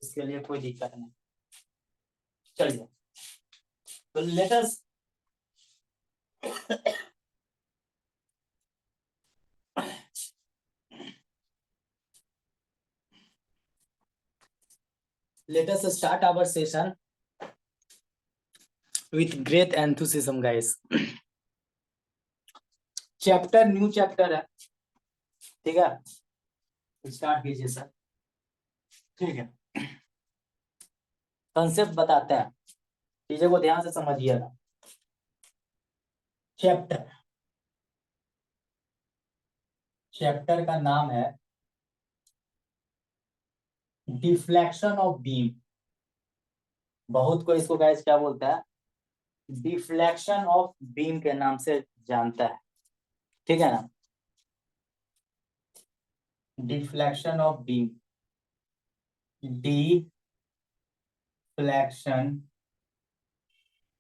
इसके लिए कोई दिक्कत नहीं। चलिए तो let us start our session with great enthusiasm guys। Chapter new chapter है, ठीक है, स्टार्ट कीजिए सर। ठीक है, कंसेप्ट बताते हैं, चीजों को ध्यान से समझिएगा। चैप्टर का नाम है डिफ्लेक्शन ऑफ बीम। बहुत को इसको गाइस क्या बोलता है, डिफ्लेक्शन ऑफ बीम के नाम से जानता है, ठीक है ना। Deflection of beam, deflection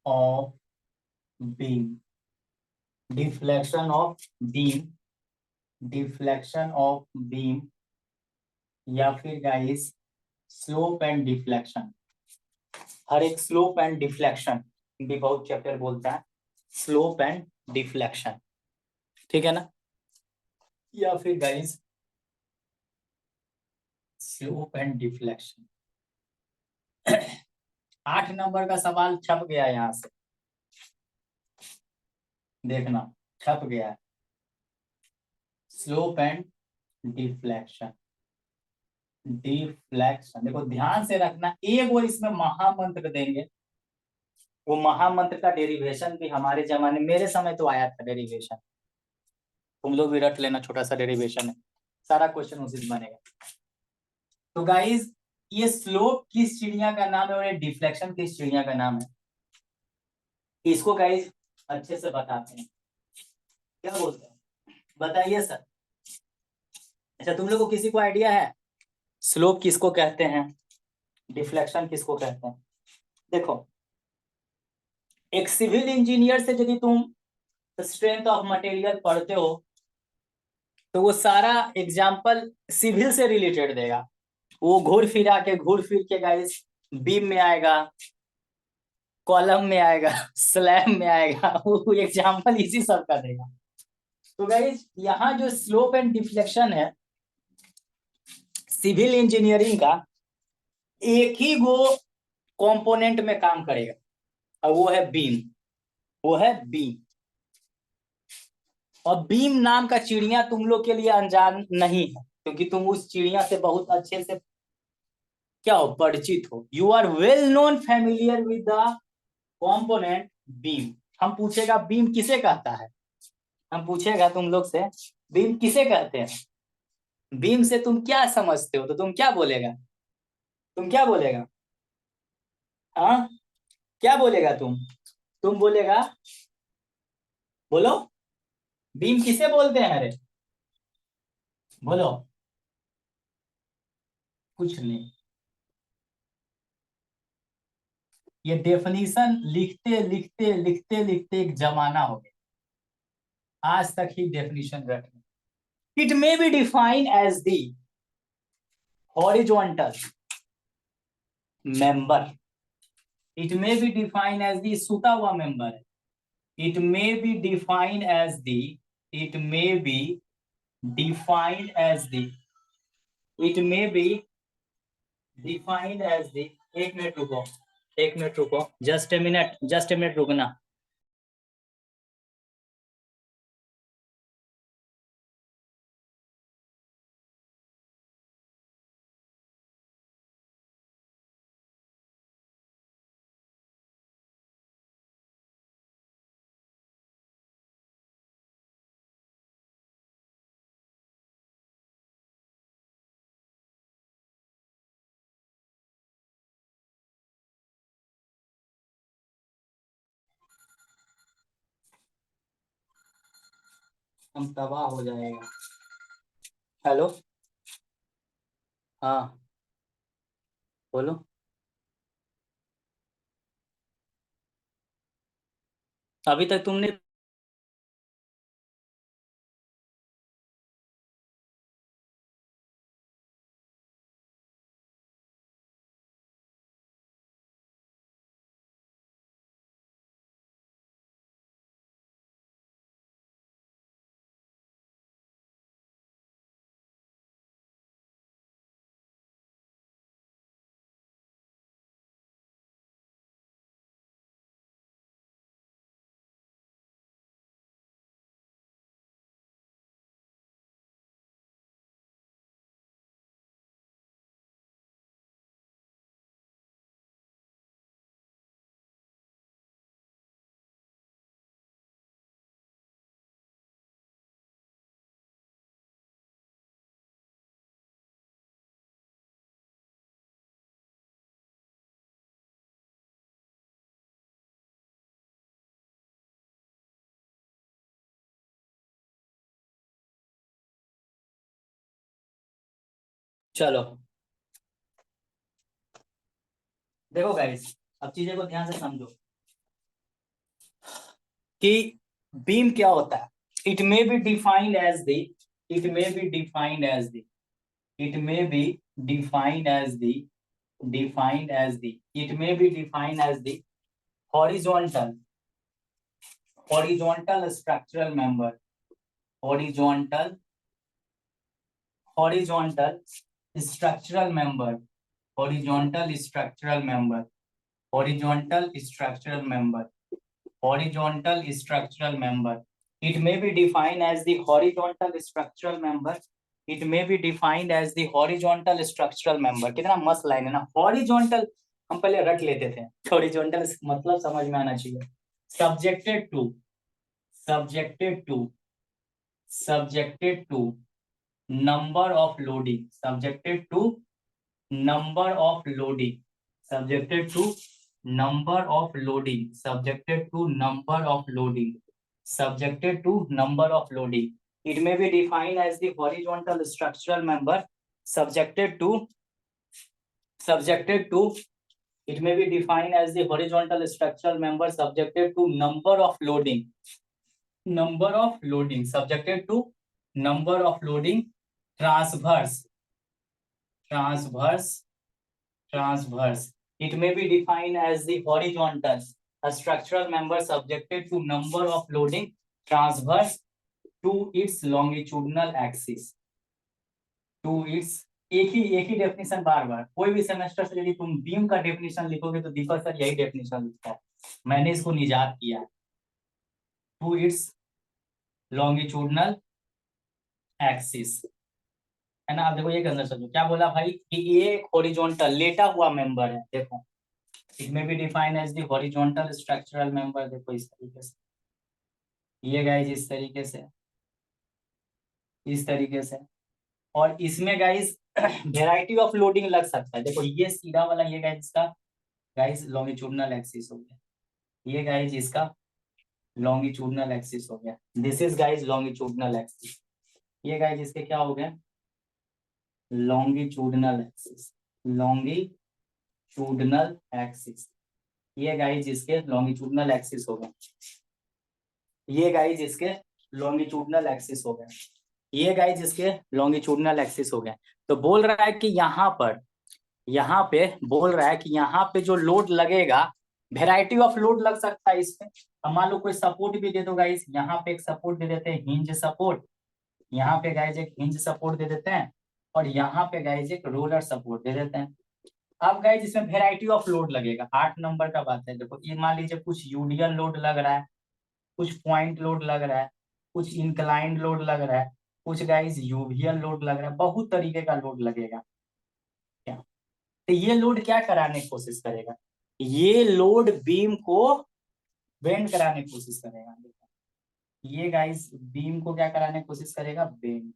of beam, deflection of beam, deflection of beam, या फिर गाइस स्लोप एंड डिफ्लेक्शन। हर एक स्लोप एंड डिफ्लेक्शन भी बहुत चैप्टर बोलता है, स्लोप एंड डिफ्लेक्शन, ठीक है ना। या फिर guys slope and deflection. 8 number का सवाल छप गया यहां से, देखना छप गया है, स्लोप एंड डिफ्लेक्शन। डिफ्लेक्शन देखो ध्यान से रखना, एक वो इसमें महामंत्र देंगे, वो महामंत्र का डेरिवेशन भी हमारे जमाने, मेरे समय तो आया था डेरिवेशन, तुम लोग भी रट लेना, छोटा सा डेरिवेशन है, सारा क्वेश्चन उसी से बनेगा। तो गाइज ये स्लोप किस चिड़िया का नाम है और ये डिफ्लेक्शन किस चिड़िया का नाम है, इसको गाइज अच्छे से बताते हैं। क्या बोलते हैं बताइए सर। अच्छा तुम लोग को किसी को आइडिया है स्लोप किसको कहते हैं, डिफ्लेक्शन किसको कहते हैं? देखो एक सिविल इंजीनियर से यदि तुम स्ट्रेंथ ऑफ मटेरियल पढ़ते हो तो वो सारा एग्जाम्पल सिविल से रिलेटेड देगा, वो घूर फिर के गाइस बीम में आएगा, कॉलम में आएगा, स्लैब में आएगा, वो एग्जाम्पल इसी सब का देगा। तो गाइस यहाँ जो स्लोप एंड डिफ्लेक्शन है सिविल इंजीनियरिंग का, एक ही वो कंपोनेंट में काम करेगा और वो है बीम, वो है बीम। और बीम नाम का चिड़िया तुम लोग के लिए अनजान नहीं है, क्योंकि तुम उस चिड़िया से बहुत अच्छे से क्या हो, परिचित हो। You are well known familiar with the component beam. हम पूछेगा बीम किसे कहता है, हम पूछेगा तुम लोग से बीम किसे कहते हैं, बीम से तुम क्या समझते हो, तो तुम क्या बोलेगा, तुम क्या बोलेगा, हाँ क्या बोलेगा तुम बोलेगा, बोलो बीम किसे बोलते हैं, अरे बोलो, कुछ नहीं। ये डेफिनेशन लिखते लिखते लिखते लिखते एक जमाना हो गया, आज तक ही डेफिनेशन रखना। It may be defined as the horizontal member, it may be defined as the सुता हुआ मेंबर है, it may be defined as the, it may be defined as the, it may be defined as the. एक minute रुको, एक minute रुको, just a minute, just a minute रुकना। हम तबाह हो जाएगा। हेलो, हाँ बोलो। अभी तक तुमने चलो देखो गाइस, अब चीजें को ध्यान से समझो कि बीम क्या होता है। It may be defined as the it may be defined as the it may be defined as the defined as the it may be defined as the horizontal horizontal structural member horizontal horizontal structural member horizontal structural member horizontal structural member horizontal structural member. It may be defined as the horizontal structural member. It may be defined as the horizontal structural member. कितना मस्त line है ना, horizontal हम पहले रट लेते थे, horizontal मतलब समझ में आना चाहिए। Subjected to subjected to subjected to number of loading subjected to number of loading subjected to number of loading subjected to number of loading subjected to number of loading. It may be defined as the horizontal structural member subjected to it may be defined as the horizontal structural member subjected to number of loading subjected to number of loading transverse transverse transverse. It may be defined as the horizontal, a structural member subjected to number of loading transverse to its longitudinal axis. To its एक ही definition बार बार, कोई भी semester से यदि तुम beam का definition लिखोगे तो दीपक sir यही डेफिनेशन लिखता है, मैंने इसको निजात किया। टू इट्स लॉन्गिट्यूडनल एक्सिस, है ना। आप देखो ये अंदर समझो क्या बोला भाई कि ये हॉरिजॉन्टल लेटा हुआ मेंबर है। देखो it may be define as the horizontal structural member. देखो इस तरीके से, ये गाइज इस तरीके से और इसमें गाइज वेराइटी ऑफ लोडिंग लग सकता है। देखो ये सीधा वाला, ये गाइज इसका गाइज लॉन्गिट्यूडनल एक्सिस हो गया, ये गाइज इसका लॉन्गिट्यूडनल एक्सिस हो गया। This is guys longitudinal axis. ये गाइज इसके क्या हो गया, लॉन्गिट्यूडनल एक्सिस, लॉन्गिट्यूडनल एक्सिस। ये गाइज इसके लॉन्गिट्यूडनल एक्सिस हो गया, ये गाइज इसके लॉन्गिट्यूडनल एक्सिस हो गया, ये गाइज इसके लॉन्गिट्यूडनल एक्सिस हो गया। तो बोल रहा है कि यहाँ पे बोल रहा है कि यहाँ पे जो लोड लगेगा, वेराइटी ऑफ लोड लग सकता है इसमें। अब मान लो कोई सपोर्ट भी दे दो गाइज, यहाँ पे एक सपोर्ट दे देते हैं हिंज सपोर्ट, यहाँ पे गाइज एक हिंज सपोर्ट दे देते हैं और यहाँ पे गाइज एक रोलर सपोर्ट दे देते हैं। अब गाइज इसमें वेराइटी ऑफ लोड लगेगा, 8 नंबर का बात है। देखो ये मान लीजिए कुछ यूडियल लोड लग रहा है, कुछ पॉइंट लोड लग रहा है, कुछ इंक्लाइंड लोड लग रहा है, कुछ गाइज यूवियल लोड लग रहा है, बहुत तरीके का लोड लगेगा। क्या तो ये लोड क्या कराने की कोशिश करेगा, ये लोड बीम को बेंड कराने की कोशिश करेगा। ये गाइज बीम को क्या कराने की कोशिश करेगा, बेंड।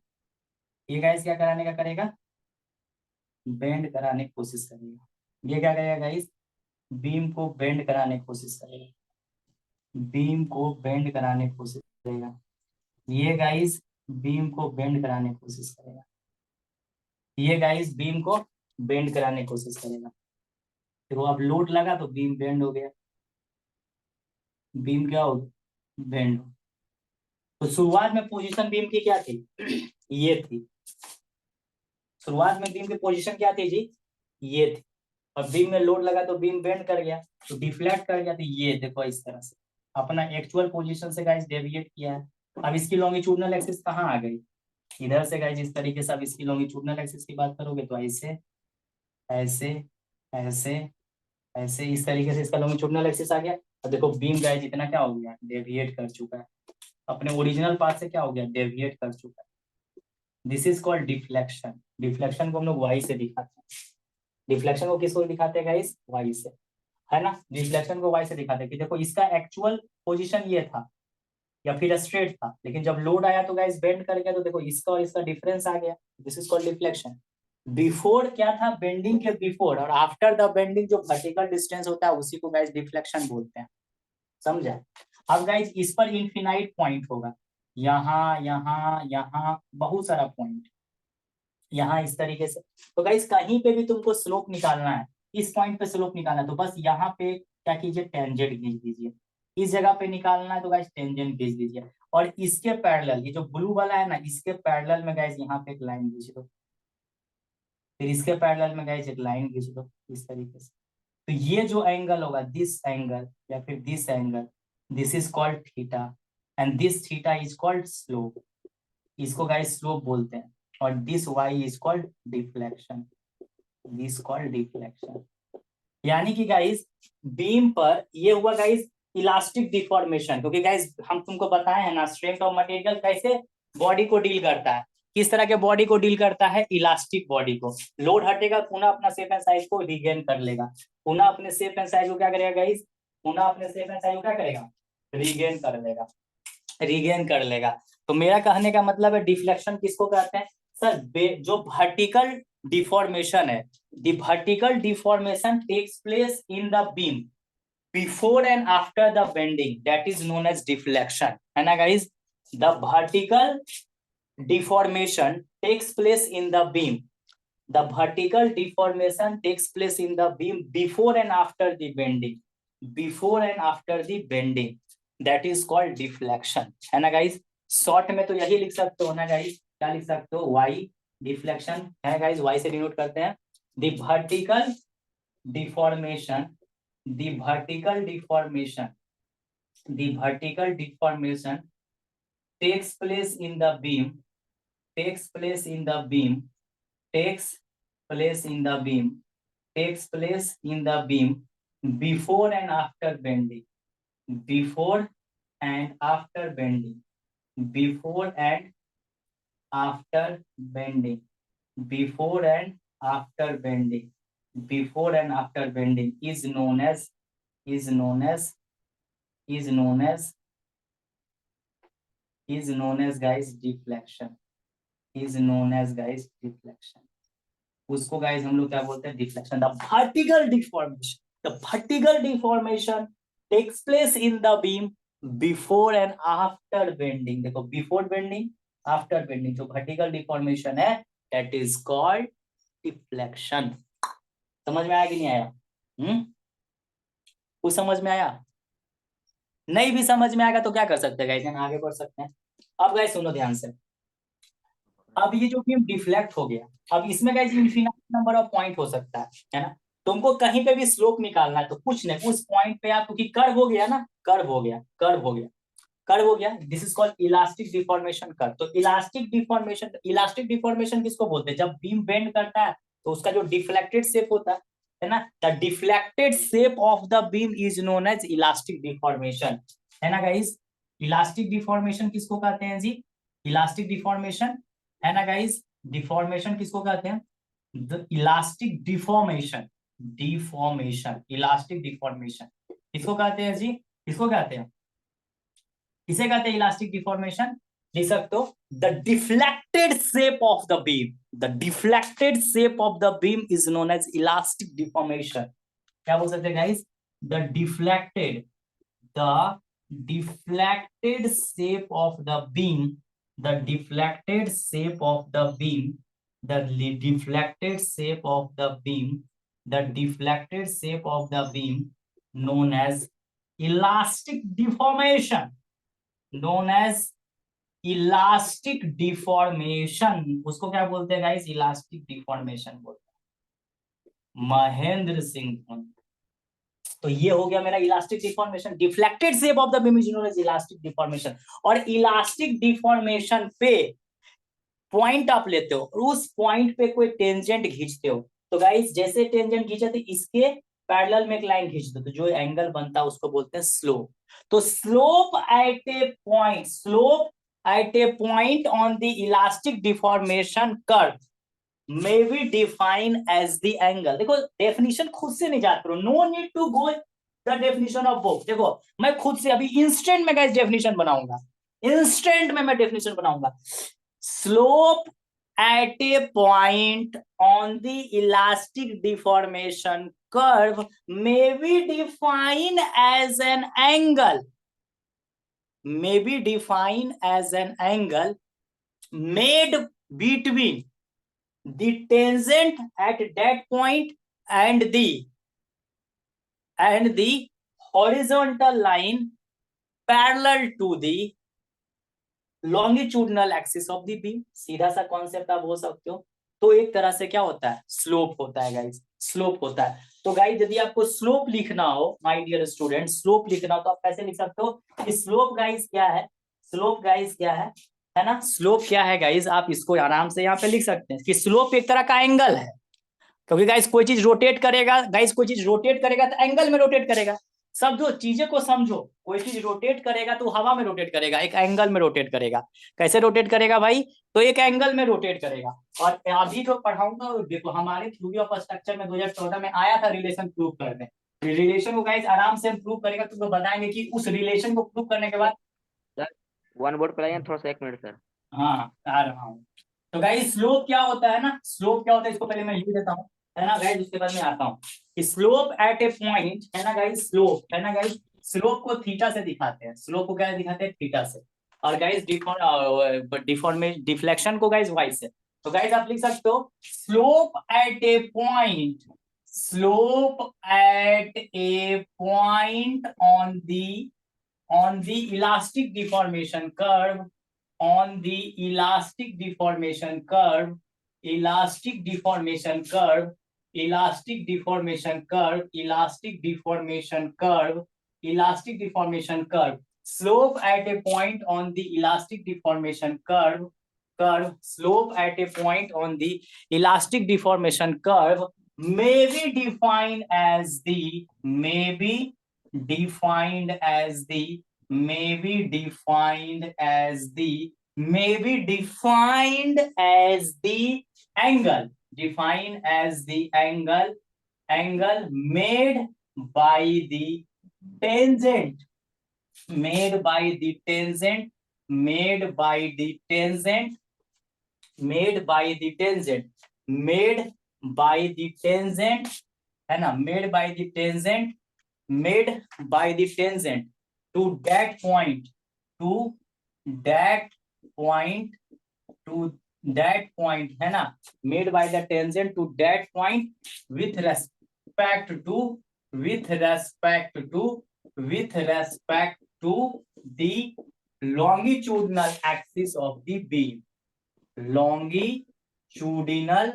ये गाइज क्या कराने का करेगा, बेंड कराने की कोशिश करेगा। ये क्या करेगा गाइज, बीम को बेंड कराने की कोशिश करेगा, बीम को बेंड कराने की कोशिश करेगा। ये गाइज बीम को बेंड कराने की कोशिश करेगा, ये गाइज बीम को बेंड कराने की कोशिश करेगा। देखो अब लोड लगा तो बीम बेंड हो गया, बीम क्या हो गया, बेंड। तो शुरुआत में पोजीशन बीम की क्या थी ये थी, शुरुआत में बीम की पोजीशन क्या थी जी, ये थी। और बीम में लोड लगा तो बीम बेंड कर गया, तो डिफ्लेक्ट कर गया। तो ये देखो इस तरह से अपना एक्चुअल पोजीशन से गाइस डेविएट किया है। अब इसकी लॉन्गिट्यूडनल एक्सिस कहाँ आ गई, इधर से गाइस इस तरीके से। अब इसकी लॉन्गिट्यूडनल एक्सिस की बात करोगे तो ऐसे ऐसे ऐसे ऐसे इस तरीके से इसका लॉन्गिट्यूडनल एक्सिस आ गया। अब देखो बीम गाइस इतना क्या हो गया, डेविएट कर चुका है, अपने ओरिजिनल पाथ से क्या हो गया, डेविएट कर चुका है। This is called deflection. Deflection को हम लोग वाई से दिखाते हैं, डिफ्लेक्शन को किसको दिखाते हैं गाइस, वाई से, है ना। डिफ्लेक्शन को वाई से दिखाते हैं कि देखो इसका एक्चुअल पोजीशन ये था या फिर स्ट्रेट था, लेकिन जब लोड आया तो गाइस बेंड कर गया। तो देखो इसका और इसका डिफरेंस आ गया, this is called deflection. Before क्या था, बेंडिंग के बिफोर, और आफ्टर द बेंडिंग जो वर्टिकल डिस्टेंस होता है उसी को गाइस डिफ्लेक्शन बोलते हैं, समझा। अब गाइस इस पर इनफिनाइट पॉइंट होगा, यहाँ यहाँ यहाँ बहुत सारा पॉइंट, यहाँ इस तरीके से। तो गाइस कहीं पे भी तुमको स्लोप निकालना है, इस पॉइंट पे स्लोप निकालना है, तो बस यहाँ पे क्या कीजिए, टेंजेंट खींच दीजिए। इस जगह पे निकालना है तो गाइस टेंजेंट खींच दीजिए, और इसके पैरेलल, ये जो ब्लू वाला है ना, इसके पैरेलल में गाइस यहाँ पे एक लाइन खींच दो, फिर इसके पैरेलल में गाइस एक लाइन खींच दो इस तरीके से। तो ये जो एंगल होगा, दिस एंगल या फिर this angle, this is called theta, and this theta is called slope, इसको गाइस स्लोप बोलते हैं। और this y is called deflection, this called deflection. यानी कि गाइस बीम पर ये हुआ गाइस इलास्टिक डिफॉर्मेशन, क्योंकि गाइस हम तुमको बताए हैं ना, स्ट्रेंथ ऑफ मटेरियल कैसे बॉडी को डील करता है, किस तरह के बॉडी को डील करता है, इलास्टिक बॉडी को। लोड हटेगा, पुनः अपना शेप एंड साइज को रिगेन कर लेगा, पुनः अपने शेप एंड साइज को क्या करेगा गाइस, पुनः अपने शेप एंड साइज को क्या करेगा, रिगेन कर लेगा, रिगेन कर लेगा। तो मेरा कहने का मतलब है डिफ्लेक्शन किसको कहते हैं सर, जो वर्टिकल डिफॉर्मेशन है, the vertical deformation takes place in the beam before and after the bending, that is known as deflection, है ना guys. The vertical deformation takes place in the beam, the vertical deformation takes place in the beam before and after the bending, before and after the bending, that is called deflection, है ना guys. Short में तो यही लिख सकते हो ना guys, क्या लिख सकते हो, y डिफ्लेक्शन है गाइस, y से डिनोट करते हैं। the vertical deformation, the vertical deformation, the vertical deformation takes place in the beam, takes place in the beam, takes place in the beam, takes place in the beam before and after bending, before and after bending, before and after bending, before and after bending, before and after bending is known as, is known as, is known as, is known as guys deflection, is known as guys deflection। उसको guys हम लोग क्या बोलते हैं, deflection. The vertical deformation, the vertical deformation takes place in the beam before and after bending. देखो before bending, after bending, जो vertical deformation है that is called deflection. समझ में आया कि नहीं आया? कुछ समझ में आया? नहीं भी समझ में आएगा तो क्या कर सकते हैं गाइस, आगे बढ़ सकते हैं। अब गाइस सुनो ध्यान से, अब ये जो बीम डिफ्लेक्ट हो गया, अब इसमें guys infinite number of point हो सकता है ना। तुमको कहीं पे भी स्लोप निकालना है तो कुछ नहीं, उस पॉइंट पे आप, क्योंकि कर्व हो गया ना, कर्व हो गया, कर्व हो गया, कर्व हो गया, this is called elastic deformation curve. तो इलास्टिक डिफॉर्मेशन, इलास्टिक डिफॉर्मेशन किसको बोलते हैं, जब बीम बेंड करता है तो उसका जो डिफ्लेक्टेड शेप होता है ना, the deflected shape of the beam is known as elastic deformation, है ना गाइस। इलास्टिक डिफॉर्मेशन किसको कहते हैं जी, इलास्टिक डिफॉर्मेशन, है ना गाइस। डिफॉर्मेशन किसको कहते हैं, the elastic deformation, deformation, elastic deformation किसको कहते हैं जी, किसको कहते हैं, किसे कहते हैं इलास्टिक डिफॉर्मेशन। लिख सकते हो, the deflected shape of the beam, the deflected shape of the beam is known as elastic deformation. क्या बोल सकते हैं guys, the deflected, the deflected shape of the beam, the deflected shape of the beam, the deflected shape of the beam, the deflected shape of the beam known as elastic deformation, known as elastic deformation, उसको क्या बोलते हैं guys, elastic deformation बोलते हैं। महेंद्र सिंह धोनी। तो ये हो गया मेरा elastic deformation, deflected shape of the beam is known as elastic deformation. और इलास्टिक डिफॉर्मेशन पे पॉइंट आप लेते हो और उस पॉइंट पे कोई टेंजेंट खींचते हो, तो गाइस जैसे टेंजेंट खींचा तो इसके पैरेलल में एक लाइन खींच दो, तो जो एंगल बनता है उसको बोलते हैं स्लोप। तो slope at a point, slope at a point on the elastic deformation curve may be defined as the angle। देखो डेफिनेशन खुद से नहीं जाते रहो, no need to go the definition of book. देखो मैं खुद से अभी इंस्टेंट में गाइस डेफिनेशन बनाऊंगा, इंस्टेंट में मैं डेफिनेशन बनाऊंगा। Slope at a point on the elastic deformation curve may be defined as an angle, may be defined as an angle made between, the tangent at that point and the horizontal line parallel to the longitudinal axis of the beam. सीधा सा concept आप बोल सकते हो। तो एक तरह से क्या होता है, स्लोप होता है गाइस, स्लोप होता है। तो गाइस यदि आपको स्लोप लिखना हो माय डियर स्टूडेंट, स्लोप लिखना हो तो आप कैसे लिख सकते हो कि स्लोप गाइस क्या है, स्लोप गाइस क्या है ना, स्लोप क्या है गाइस, आप इसको आराम से यहाँ पे लिख सकते हैं कि स्लोप एक तरह का एंगल है। क्योंकि गाइस कोई चीज रोटेट करेगा, गाइस कोई चीज रोटेट करेगा तो एंगल में रोटेट करेगा। समझो, चीजें को समझो, कोई चीज रोटेट करेगा तो हवा में रोटेट करेगा, एक एंगल में रोटेट करेगा। कैसे रोटेट करेगा भाई, तो एक एंगल में रोटेट करेगा। और अभी जो पढ़ाऊंगा देखो, हमारे थ्योरी ऑफ स्ट्रक्चर में 2014 में आया था रिलेशन प्रूव करने। रिलेशन को गाइस आराम से हम प्रूव करेगा, तुमको बताएंगे कि उस रिलेशन को प्रूव करने के बाद सर वन वर्ड पढ़ाइए थोड़ा सा, 1 मिनट सर। हाँ आ रहा हूँ। तो गाइस स्लोप क्या होता है ना, स्लोप क्या होता है इसको पहले मैं लिख देता हूँ, है ना गाइस, उसके बाद में आता हूँ। स्लोप एट ए पॉइंट, है ना गाइस, स्लोप है ना गाइस, स्लोप को थीटा से दिखाते हैं, स्लोप को क्या दिखाते हैं, थीटा से। और गाइस डिफ्लेक्शन को गाइस वाई से। तो गाइस आप लिख सकते हो slope at a point, slope at a point on the elastic deformation curve, on the elastic deformation curve, elastic deformation curve, elastic deformation curve, elastic deformation curve, elastic deformation curve, slope at a point on the elastic deformation curve, slope at a point on the elastic deformation curve may be defined as the, may be defined as the, may be defined as the, may be defined as the angle, defined as the angle, angle made by the tangent, made by the tangent, made by the tangent, made by the tangent, made by the tangent, है ना, made by the tangent, made by the tangent to that point, to that point, to that point, है ना, made by the tangent to that point with respect to, with respect to, with respect to the longitudinal axis of the beam, longitudinal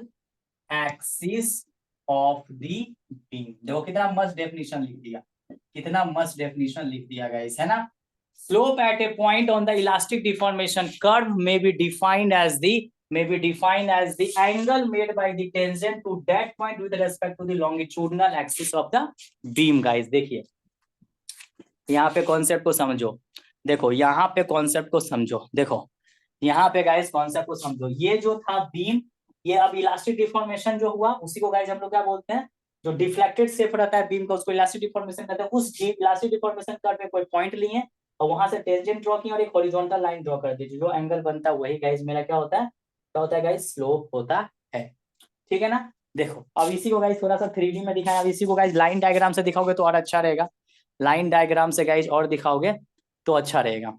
axis of the beam। देखो कितना मस्त definition लिख दिया, कितना मस्त definition लिख दिया गाइस, है ना। Slope at a point on the elastic deformation curve may be defined as the, may be defined as the angle made by the tangent to that point with respect to the longitudinal axis of the beam। guys देखिए यहाँ पे concept को समझो, देखो यहाँ पे concept को समझो, देखो यहाँ पे गाइस कॉन्सेप्ट को समझो। ये जो था बीम, ये अब इलास्टिक डिफॉर्मेशन जो हुआ उसी को गाइस हम लोग क्या बोलते हैं, जो डिफ्लेक्टेड शेप रहता है बीम का उसको इलास्टिक डिफॉर्मेशन कहते हैं। उस इलास्टिक डिफॉर्मेशन कर्व में कोई पॉइंट लिए और वहां से टेंजेंट ड्रॉ किया और एक हॉरिजॉन्टल लाइन ड्रॉ कर दी, जो एंगल बनता है वही गाइस मेरा क्या होता है, क्या होता है गाइस, स्लोप होता है। ठीक है ना। देखो अब इसी को गाइस थोड़ा सा 3D में दिखाया, अब इसी को गाइस लाइन डायग्राम से दिखाओगे तो और अच्छा रहेगा, लाइन डायग्राम से गाइस और दिखाओगे तो अच्छा रहेगा,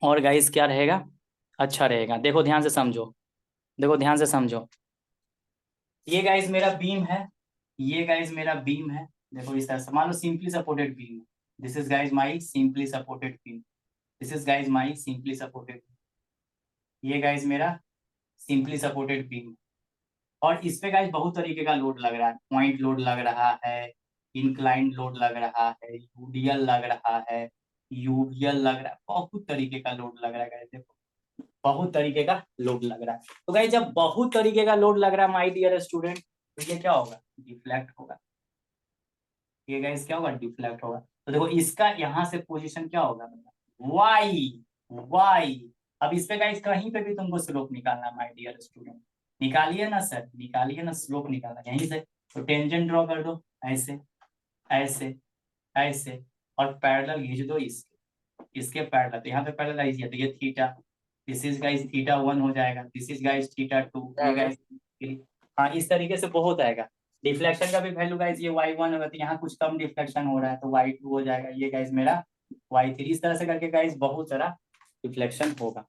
और गाइस क्या रहेगा, अच्छा रहेगा। देखो ध्यान से समझो, देखो ध्यान से समझो, ये गाइस मेरा बीम है, ये गाइस मेरा बीम है। देखो इस तरह से मान लो simply supported beam, this is guys my simply supported beam, this is guys my simply supported, ये गाइस मेरा सिंपली सपोर्टेड बीम। और इस पे गाइस बहुत तरीके का लोड लग रहा है, पॉइंट लोड लग रहा है, इंक्लाइंड लोड लग रहा है, यूडीएल लग रहा है, यूवीएल लग रहा है, बहुत तरीके का लोड लग रहा है गाइस। देखो बहुत तरीके का लोड लग रहा है। तो गाइस जब बहुत तरीके का लोड लग रहा है माय डियर स्टूडेंट, तो ये क्या होगा, डिफ्लेक्ट होगा, ये गाइस क्या होगा, डिफ्लेक्ट होगा। तो देखो इसका यहाँ से पोजीशन क्या होगा, वाई, वाई। अब इस पे गाइस कहीं पे भी तुमको स्लोप निकालना माय डियर स्टूडेंट, निकालिए ना सर, निकालिए ना, स्लोप निकालना यहीं से। तो टेंजेंट ड्रॉ कर दो, ऐसे ऐसे ऐसे, और पैरेलल खींच दो इसके, इसके पैरेलल। तो यहाँ पे पैरेलल आइए, तो ये theta, this is guys theta 1 हो जाएगा, दिस इज गाइस थीटा 2, ये गाइस, हाँ इस तरीके से बहुत आएगा। डिफ्लेक्शन का भी वैल्यू गाइस ये y1 होगा, तो यहाँ कुछ कम डिफ्लेक्शन हो रहा है तो y2 हो जाएगा, ये गाइस मेरा y3। इस तरह से करके गाइस बहुत सारा डिफ्लेक्शन होगा,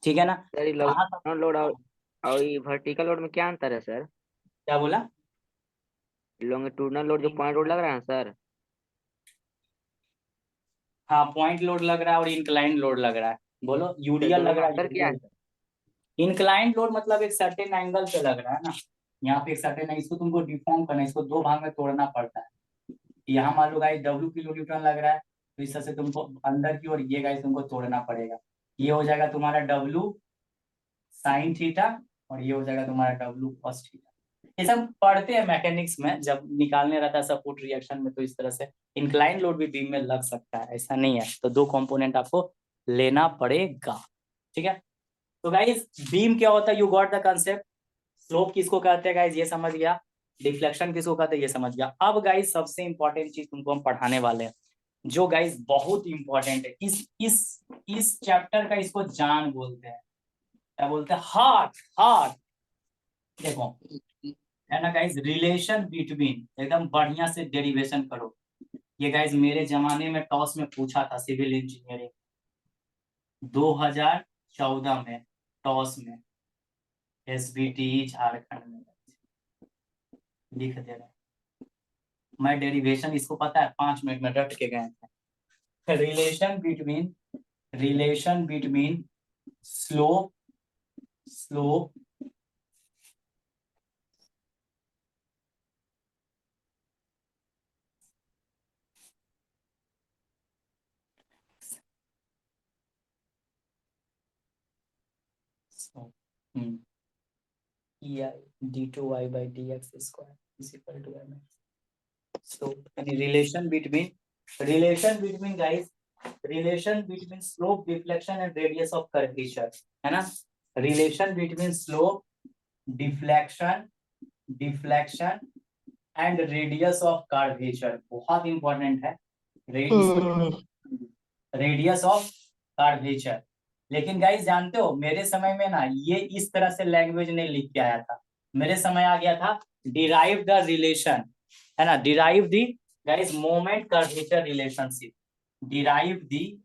ठीक है ना। सर कहाँ लोड और और ये वर्टिकल लोड में क्या अंतर है सर? क्या बोला? लॉन्गिट्यूडनल लोड जो पॉइंट लोड लग रहा है सर। हाँ, पॉइंट लोड लग रहा है और इंक्लाइन लोड लग रहा है। बोलो, तो यूडियल दोनों लग में रहा है, अंतर क्या है यूडियल। सर? इंक्लाइन लोड मतलब एक सर्टेन एंगल पे लग रहा है ना। यहाँ पे एक सर्टेन है, इसको तुमको डिफॉर्म करना है, इसको दो भाग में तोड़ना पड़ता है। यहाँ मान लो गाइस W किलो न्यूटन लग रहा है, तो इस तरह से तुमको अंदर की ओर ये गाइस तुमको तोड़ना पड़ेगा। ये हो जाएगा तुम्हारा W साइन थीटा, और ये हो जाएगा तुम्हारा W cos थीटा। ये सब पढ़ते हैं मैकेनिक्स में, जब निकालने रहता है सपोर्ट रिएक्शन में, तो इस तरह से इंक्लाइन लोड भी बीम में लग सकता है, ऐसा नहीं है। तो दो कंपोनेंट आपको लेना पड़ेगा, ठीक है। तो गाइस बीम क्या होता है, you got the concept. Slope किसको कहते हैं गाइस, ये समझ गया। डिफ्लेक्शन किसको कहते हैं, ये समझ गया। अब गाइस सबसे इंपॉर्टेंट चीज तुमको हम पढ़ाने वाले हैं, जो गाइस बहुत इंपॉर्टेंट है। इस चैप्टर का इसको जान बोलते हैं। क्या बोलते हैं? Heart, heart. देखो, है ना गाइस, रिलेशन बिटवीन, एकदम बढ़िया से डेरिवेशन करो। ये गाइस मेरे जमाने में टॉस में पूछा था, सिविल इंजीनियरिंग 2014 में, टॉस में, SBT झारखंड में लिख दे रहे। मैं डेरिवेशन इसको पता है 5 मिनट में रट के गए थे। Relation between slope, slope E/d2y/dx² slope, यानी relation between guys, relation between slope, deflection and radius of curvature, है ना। Relation between slope, deflection, deflection and radius of curvature बहुत इंपॉर्टेंट है। Radius of curvature. लेकिन गाइस जानते हो, मेरे समय में ना ये इस तरह से लैंग्वेज नहीं लिख के आया था। मेरे समय आ गया था डिराइव द रिलेशन, है ना, derive the guys moment curvature relationship, derive the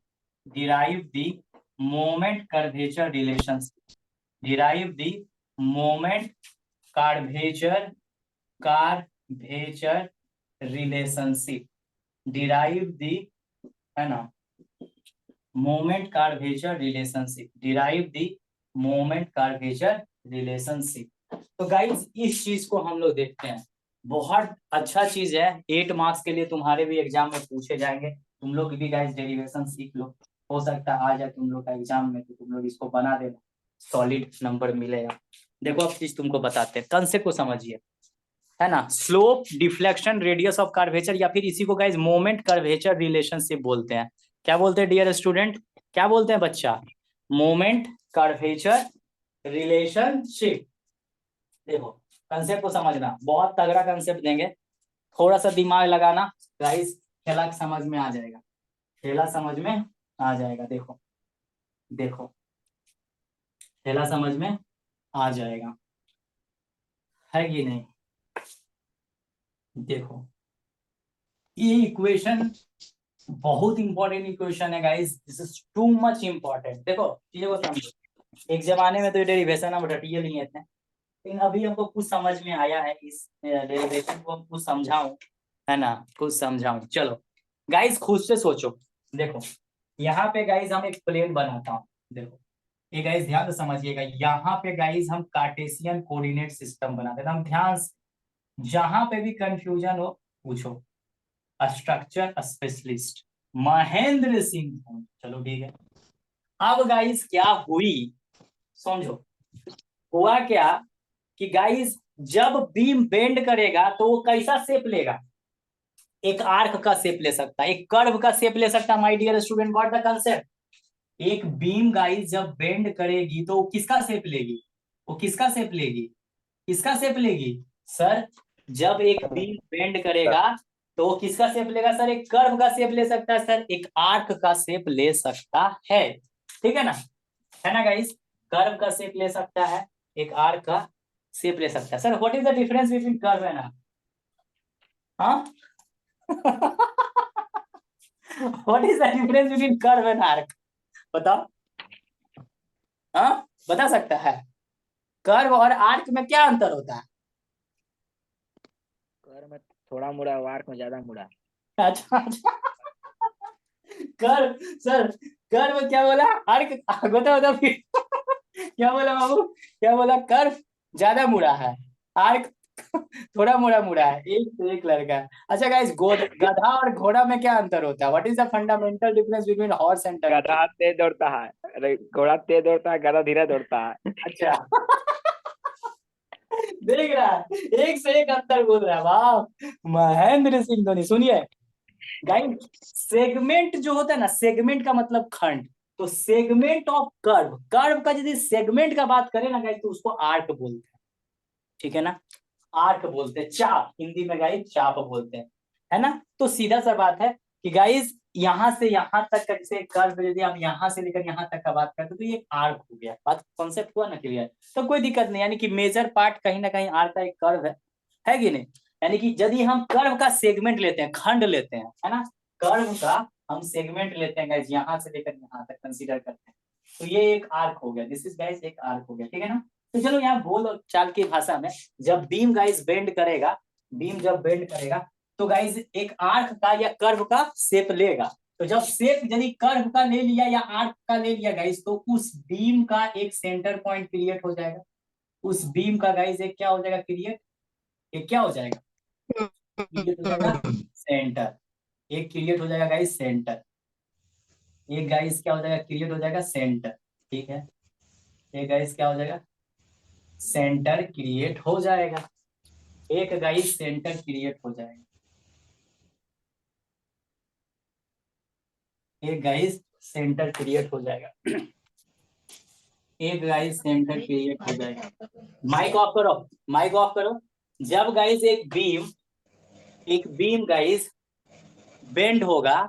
moment curvature relationship, derive the moment curvature curvature relationship, derive the, है ना, moment curvature relationship, derive the moment curvature relationship. तो गाइस इस चीज को हम लोग देखते हैं, बहुत अच्छा चीज है। 8 मार्क्स के लिए तुम्हारे भी एग्जाम में पूछे जाएंगे। तुम लोग भी गाइस डेरिवेशन सीख लो, हो सकता है आ जाए तुम लोग का एग्जाम में, तो तुम लोग इसको बना देना, सॉलिड नंबर मिलेगा। देखो अब चीज तुमको बताते हैं, कंसेप्ट को समझिए, है ना। Slope, deflection, radius of curvature, या फिर इसी को गाइस मोमेंट कर्वेचर रिलेशनशिप बोलते हैं। क्या बोलते हैं डियर स्टूडेंट, क्या बोलते हैं बच्चा? Moment curvature relationship. देखो कंसेप्ट को समझना, बहुत तगड़ा कंसेप्ट देंगे, थोड़ा सा दिमाग लगाना गाइस, खेला समझ में आ जाएगा, खेला समझ में आ जाएगा। देखो देखो, खेला समझ में आ जाएगा, है कि नहीं? देखो ये इक्वेशन बहुत इंपॉर्टेंट इक्वेशन है guys, this is too much important. देखो चीजों को समझो, एक जमाने में तो ये डेरिवेशन हम रटिए नहीं थे, लेकिन अभी हमको कुछ समझ में आया है, इस डेरिवेशन को हम कुछ समझाऊं, है ना, कुछ समझाऊं। चलो गाइस खुद से सोचो। देखो यहाँ पे गाइस हम एक प्लेन बनाता हूँ, देखो ये गाइस ध्यान से समझिएगा, यहाँ पे गाइस हम कार्टेशियन कोऑर्डिनेट सिस्टम बनाते हैं। हम ध्यान से, जहां पे भी कंफ्यूजन हो पूछो, स्ट्रक्चर स्पेशलिस्ट महेंद्र सिंह धोनी। चलो ठीक है। अब गाइस क्या हुई, समझो, हुआ क्या कि गाइस जब बीम बेंड करेगा तो वो कैसा शेप लेगा? एक आर्क का शेप ले सकता है, एक कर्व का शेप ले सकता है। My dear student, what the concept? एक बीम गाइस जब बेंड करेगी तो वो किसका शेप लेगी? वो किसका शेप लेगी? किसका शेप लेगी सर? जब एक बीम बेंड करेगा तो वो किसका शेप लेगा सर? एक कर्व का शेप ले सकता है सर, एक आर्क का शेप ले सकता है, ठीक है ना गाइस? कर्व का शेप ले सकता है, एक आर्क का शेप ले सकता है। Sir what is the difference between curve and arc? हाँ what is the difference between curve and arc? बताओ, हाँ बता सकता है? कर्व और आर्क में क्या अंतर होता है? कर में थोड़ा मुड़ा, वार्क में ज्यादा मुड़ा। अच्छा अच्छा। कर्व, सर कर्व क्या बोला? आर्क, बताओ बताओ फिर। क्या बोला बाबू? क्या बोला? कर्व ज्यादा मुड़ा है, आर्क थोड़ा मुड़ा मुड़ा है। एक से एक लड़का। अच्छा गाइस, गधा और घोड़ा में क्या अंतर होता है? What is the fundamental difference between horse and Turkey? गधा तेज दौड़ता है, अरे घोड़ा तेज दौड़ता है, गधा धीरे दौड़ता है। अच्छा। देख रहा है, एक से एक अंतर बोल रहा है। वाह, महेंद्र सिंह धोनी। सुनिए गाइस, सेगमेंट जो होता है ना, सेगमेंट का मतलब खंड। तो सेगमेंट ऑफ कर्व, कर्व का यदि सेगमेंट का बात करें ना गाइस, तो उसको आर्क बोलते हैं। ठीक है ना? आर्क बोलते हैं, चाप, हिंदी में गाइस चाप बोलते हैं, है ना? तो सीधा सा बात है कि गाइस यहां से यहां तक का जैसे कर्व, यदि आप यहां से लेकर यहां तक का बात करते तो ये आर्क हो गया। बात कॉन्सेप्ट हुआ ना क्लियर? तो कोई दिक्कत नहीं, यानी कि मेजर पार्ट कहीं ना कहीं आर्क का एक कर्व है कि नहीं? यानी कि यदि हम कर्व का सेगमेंट लेते हैं, खंड लेते हैं, है ना, कर्व का हम सेगमेंट लेते हैं गाइस, यहां से लेकर यहां तक कंसीडर करते हैं, तो ये एक आर्क हो गया। दिस इज गाइस एक आर्क हो गया। ठीक है ना? तो चलो यहाँ बोल और चाल की भाषा में, जब बीम गाइस बेंड करेगा, बीम जब बेंड करेगा तो गाइस एक आर्क का या कर्व का शेप लेगा। तो जब शेप यदि कर्व का ले लिया या आर्क का ले लिया गाइस, तो उस बीम का एक सेंटर पॉइंट क्रिएट हो जाएगा। उस बीम का गाइस एक क्या हो जाएगा क्रिएट? एक क्या हो जाएगा? क्रिएट हो जाएगा सेंटर। एक क्रिएट हो जाएगा गाइस सेंटर। एक गाइस क्या हो जाएगा? क्रिएट हो जाएगा सेंटर। ठीक है? एक गाइस क्या हो जाएगा? सेंटर क्रिएट हो जाएगा। एक गाइस सेंटर क्रिएट हो जाएगा। एक गाइस सेंटर क्रिएट हो जाएगा। एक गाइस सेंटर क्रिएट हो जाएगा। माइक ऑफ करो, माइक ऑफ करो। जब गाइस एक बीम गाइस बेंड होगा,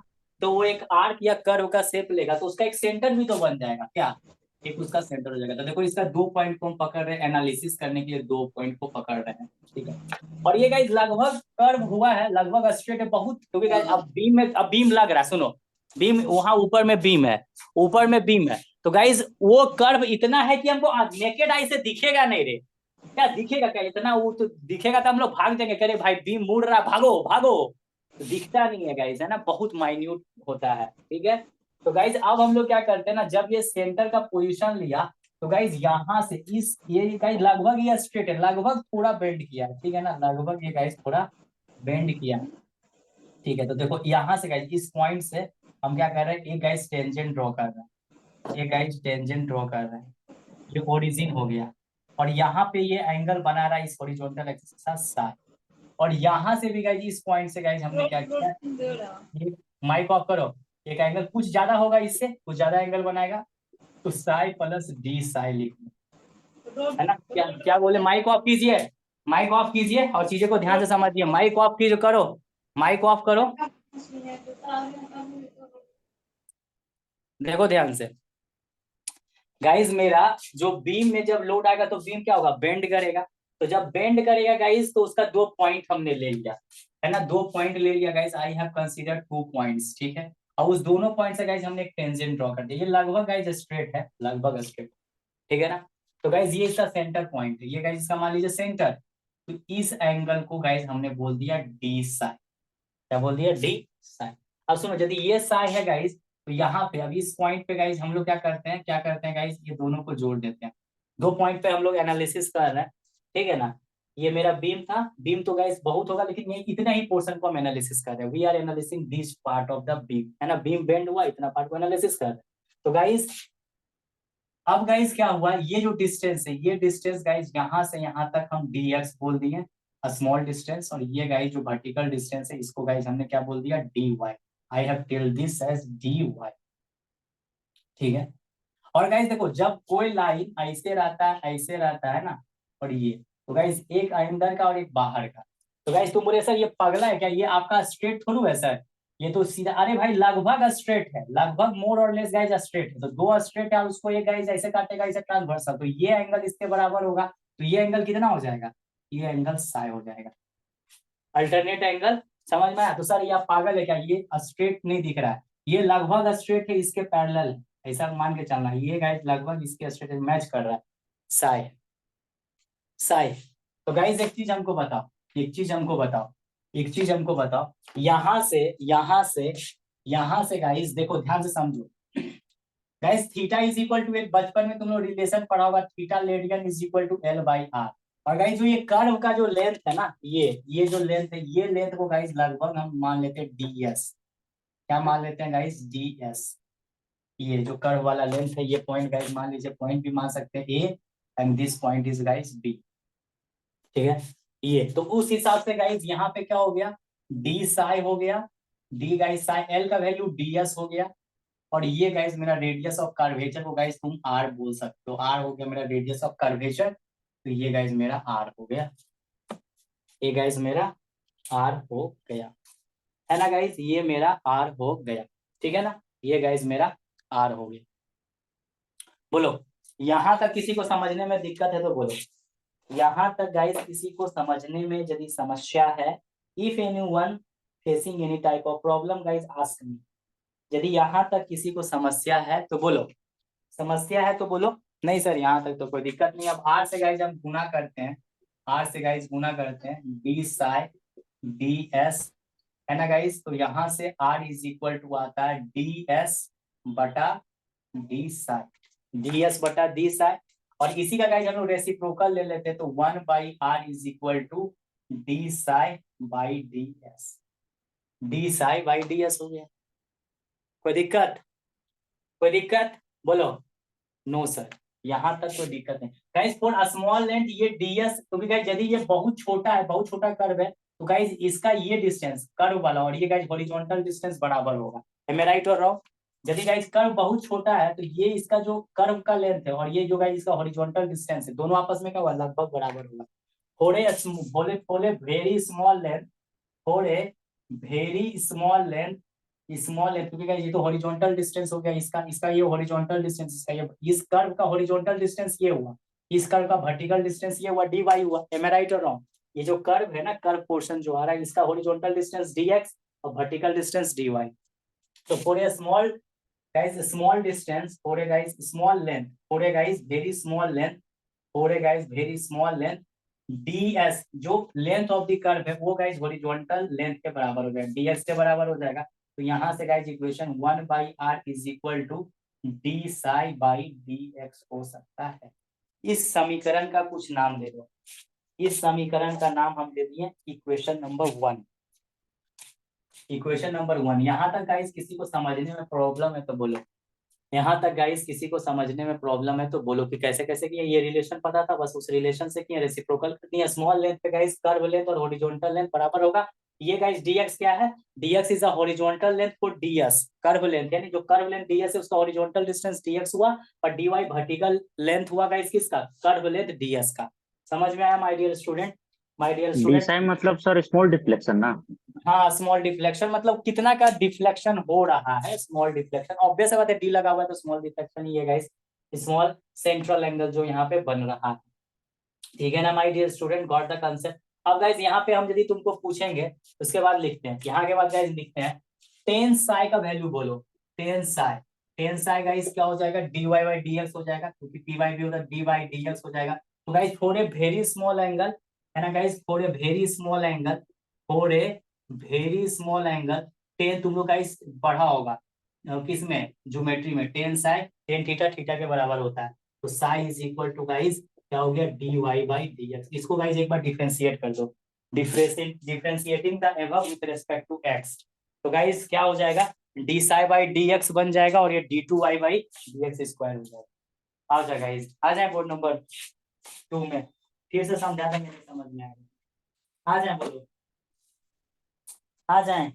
तो वो एक आर्क या कर्व का शेप लेगा, तो उसका एक सेंटर भी तो बन जाएगा क्या? एक उसका सेंटर हो जाएगा। तो देखो इसका 2 पॉइंट को हम पकड़ रहे हैं, एनालिसिस करने के लिए 2 पॉइंट को पकड़ रहे हैं। ठीक है? और ये गाइस लगभग कर्व हुआ है, लगभग स्ट्रेट है बहुत, क्योंकि गाइस अब बीम में, अब बीम लग रहा है, सुनो, बीम वहां ऊपर में बीम है, ऊपर में बीम है, तो गाइस वो कर्व इतना है कि हमको नेकेड आई से दिखेगा नहीं रे। क्या दिखेगा? क्या इतना वो तो दिखेगा तो हम लोग भाग जाएंगे, करे भाई बीम मुड़ रहा, भागो भागो। तो दिखता नहीं है गाइस, है ना, बहुत माइन्यूट होता है। ठीक है? तो गाइस अब हम लोग क्या करते हैं ना, जब ये सेंटर का पोजीशन लिया, तो गाइस यहाँ से इस ये गाइस लगभग ये स्ट्रेट है, लगभग थोड़ा बेंड किया है। ठीक है ना? लगभग ये गाइस थोड़ा बेंड किया है। ठीक है? तो देखो यहाँ से गाइस इस पॉइंट से हम क्या कर रहे हैं, एक गाइस टेंजेंट ड्रॉ कर रहे हैं, एक गाइस टेंजेंट ड्रॉ कर रहे हैं। ये ओरिजिन हो गया, और यहाँ पे ये एंगल बना रहा है इस हॉरिजॉन्टल एक्सिस के साथ साथ। और यहाँ से भी गाइस इस पॉइंट से गाइस हमने क्या किया, ये माइक ऑफ करो, एक एंगल कुछ ज्यादा होगा, इससे कुछ ज्यादा एंगल बनाएगा, तो साई प्लस डी साई लिखना, है ना? क्या क्या बोले? माइक ऑफ कीजिए, माइक ऑफ कीजिए और चीजें को ध्यान से समझिए। माइक ऑफ कीजिए, करो, माइक ऑफ करो। देखो ध्यान से गाइस, मेरा जो बीम में जब लोड आएगा तो बीम क्या होगा? बेंड करेगा। तो जब बेंड करेगा गाइस, तो उसका 2 पॉइंट हमने ले लिया, है ना, 2 पॉइंट ले लिया guys. I have consider 2 points. ठीक है? और उस दोनों पॉइंट से गाइस हमने एक टेंजेंट ड्रॉ कर दिया। ये लगभग गाइस स्ट्रेट है, लगभग स्ट्रेट। ठीक है ना? तो गाइस ये इसका सेंटर पॉइंट है, ये गाइस इसका मान लीजिए सेंटर। तो इस एंगल को गाइस हमने बोल दिया डी साई। क्या बोल दिया? डी साई। अब सुनो, यदि ये साई है गाइस, तो यहाँ पे अब इस पॉइंट पे गाइस हम लोग क्या करते हैं, क्या करते हैं गाइस, ये दोनों को जोड़ देते हैं। 2 पॉइंट पे हम लोग एनालिसिस कर रहे हैं। ठीक है ना? ये मेरा बीम था, बीम तो गाइस बहुत होगा, लेकिन ये इतना ही पोर्शन को हम एनालिसिस कर रहे हैं। We are analysing this part of the beam, है ना, बीम बेंड हुआ, इतना पार्ट को एनालिसिस कर रहे हैं। तो गाइस अब गाइस क्या हुआ, ये जो डिस्टेंस है, ये डिस्टेंस गाइस यहाँ से यहाँ तक हम dx बोल दिए, स्मॉल डिस्टेंस। और ये गाइस जो वर्टिकल डिस्टेंस है, इसको गाइस हमने क्या बोल दिया? dy। I have tell this as dy। ठीक है? और गाइस देखो, जब कोई लाइन ऐसे रहता है ना, और ये, तो गाइस एक अंदर का और एक बाहर का, तो गाइस तुम बोले सर ये पगला है क्या, ये आपका स्ट्रेट थोड़ा है सर, ये तो सीधा। अरे भाई लगभग स्ट्रेट है, लगभग मोर और लेस गाइस स्ट्रेट है। तो दो स्ट्रेट है, उसको एक गाइस ऐसे काटेगा, इसे ट्रांसवर्सल, तो ये एंगल इसके बराबर होगा। तो ये एंगल कितना हो जाएगा? ये एंगल साई हो जाएगा। अल्टरनेट एंगल समझ में आया? तो सर ये आप पागल है क्या, ये स्ट्रेट नहीं दिख रहा है, ये लगभग स्ट्रेट है, इसके पैरेलल है, ऐसा मान के चलना। ये गाइस लगभग इसके स्ट्रेट मैच कर रहा है, साई। साई। तो गाइज एक चीज हमको बताओ, एक चीज हमको बताओ, एक चीज हमको बताओ, यहां से गाइज देखो ध्यान से समझो। Guys theta is equal to, एक बचपन में तुम लोग रिलेशन पढ़ा होगा, theta radian is equal to l by r. और गाइस जो ये कर्व का जो लेंथ है ना, ये जो लेंथ है, ये लेंथ को गाइस लगभग हम मान लेते हैं ds। क्या मान लेते हैं गाइस? ds। ये जो कर्व वाला लेंथ है, ये पॉइंट गाइस मान लीजिए, पॉइंट भी मान सकते हैं A, and this point is guys B. ठीक है, ये तो उस हिसाब से गाइस यहाँ पे क्या हो गया? डी साई हो गया, डी गाइस साई एल का वैल्यू ds हो गया। और ये गाइस मेरा रेडियस ऑफ कर्वेचर को गाइस तुम आर बोल सकते हो, आर हो गया मेरा रेडियस ऑफ कर्वेचर। तो ये गाइस मेरा आर हो गया, ये गाइस मेरा आर हो गया, है ना गाइस? ये मेरा आर हो गया, ठीक है ना? ये गाइस मेरा आर हो गया। बोलो, यहां तक किसी को समझने में दिक्कत है तो बोलो। यहां तक गाइस किसी को समझने में यदि समस्या है, if anyone facing any type of problem guys ask me. यदि यहाँ तक किसी को समस्या है तो बोलो, समस्या है तो बोलो। नहीं सर यहाँ तक तो कोई दिक्कत नहीं। अब आर से गाइज हम गुना करते हैं, आर से गाइज गुना करते हैं, डी साई डी एस, है ना गाइज? तो यहाँ से आर इज इक्वल टू आता है डी एस बटा डी साई, डी एस बटा डी साई। और इसी का गाइज हम लोग रेसिप्रोकल ले लेते हैं, तो 1/r is equal to d psi by d s, d psi by d s हो गया। कोई दिक्कत? कोई दिक्कत? बोलो। नो सर, यहाँ तक कोई दिक्कत नहीं। गाइस फॉर स्मॉल लेंथ ये ds, क्योंकि गाइस यदि ये बहुत छोटा है, बहुत छोटा कर्व है, तो गाइस इसका ये डिस्टेंस कर्व वाला और ये गाइस हॉरिजॉन्टल डिस्टेंस बराबर होगा। है मैं राइट और रॉन्ग? यदि गाइस कर्व बहुत छोटा है तो ये इसका जो कर्व का लेंथ है और ये जो गाइस इसका हॉरिजॉन्टल डिस्टेंस है, दोनों आपस में क्या होगा? लगभग बराबर होगा। थोड़े वेरी स्मॉल लेंथ, थोड़े वेरी स्मॉल लेंथ, क्योंकि गाइस ये तो हॉरिजॉन्टल डिस्टेंस हो गया, इसका इसका ये हॉरिजॉन्टल डिस्टेंस, इसका ये, इस कर्व का हॉरिजॉन्टल डिस्टेंस ये हुआ, इस कर्व का वर्टिकल डिस्टेंस ये हुआ, dy हुआ। एम आई राइट और रॉन्ग? ये जो कर्व है ना, कर्व पोर्शन जो आ रहा है, इसका हॉरिजॉन्टल डिस्टेंस dx और वर्टिकल डिस्टेंस dy। तो for a small guys small distance, for a guys small length, for a guys very small length, for a guys very small length, ds जो length of the curve है वो guys horizontal length के बराबर हो जाएगा, dx के बराबर हो जाएगा। तो यहाँ से guys equation 1/r is equal to d psi by d x हो सकता है। इस समीकरण का कुछ नाम दे दो, इस समीकरण का नाम हम दे दिए इक्वेशन नंबर 1। Equation number 1। यहाँ तक गाइस किसी को समझने में प्रॉब्लम है तो बोलो। यहाँ तक गाइस किसी को समझने में प्रॉब्लम है तो बोलो कि कैसे कैसे किया। ये रिलेशन पता था, बस उस रिलेशन से किया, रेसिप्रोकल करनी है। स्मॉल लेंथ पे गाइस कर्व लेंथ और हॉरिजॉन्टल लेंथ बराबर होगा। ये गाइस dx क्या है? dx is a horizontal length for ds, curve length, यानी जो कर्व लेंथ ds है उसका हॉरिजॉन्टल डिस्टेंस dx हुआ, और dy वर्टिकल लेंथ हुआ गाइस किसका? कर्व लेंथ ds का। समझ में आया my dear student? My dear d student, psi मतलब सर स्मॉल डिफ्लेक्शन ना? हाँ स्मॉल डिफ्लेक्शन मतलब कितना का डिफ्लेक्शन हो रहा है, स्मॉल डिफ्लेक्शन। ऑब्वियस बात है, डी लगा हुआ है तो स्मॉल डिफ्लेक्शन ही है गाइस, स्मॉल सेंट्रल एंगल जो यहाँ पे बन रहा है। ठीक है ना my dear student, got the concept? अब गाइस यहाँ पे हम यदि तुमको पूछेंगे, उसके बाद लिखते हैं, यहाँ के बाद गाइस लिखते हैं टेन साई का वैल्यू बोलो। Ten psi, ten Sai guys क्या हो जाएगा? dy बाई dx हो जाएगा, क्योंकि पी बाई बी होता है, dy dx हो जाएगा। तो guys for a very small angle, है ना guys, for a very small angle, for a very small angle, tan तुम लोग गाइस पढ़ा होगा किसमें? ज्योमेट्री में। Tan psi, tan theta, theta के बराबर होता है। तो psi is equal to guys क्या हो गया? dy by dx। इसको गाइस एक बार डिफरेंशिएट कर दो, differentiating the above with respect to x। तो गाइस क्या हो जाएगा? D psi by d x बन जाएगा, और ये d2y by d x square हो जाएगा। आ जाएगा गाइस, आ जाए बोर्ड नंबर 2 में। फिर से समझा देंगे, नहीं समझ में आएगा। आ जाए, बोलो आ जाए,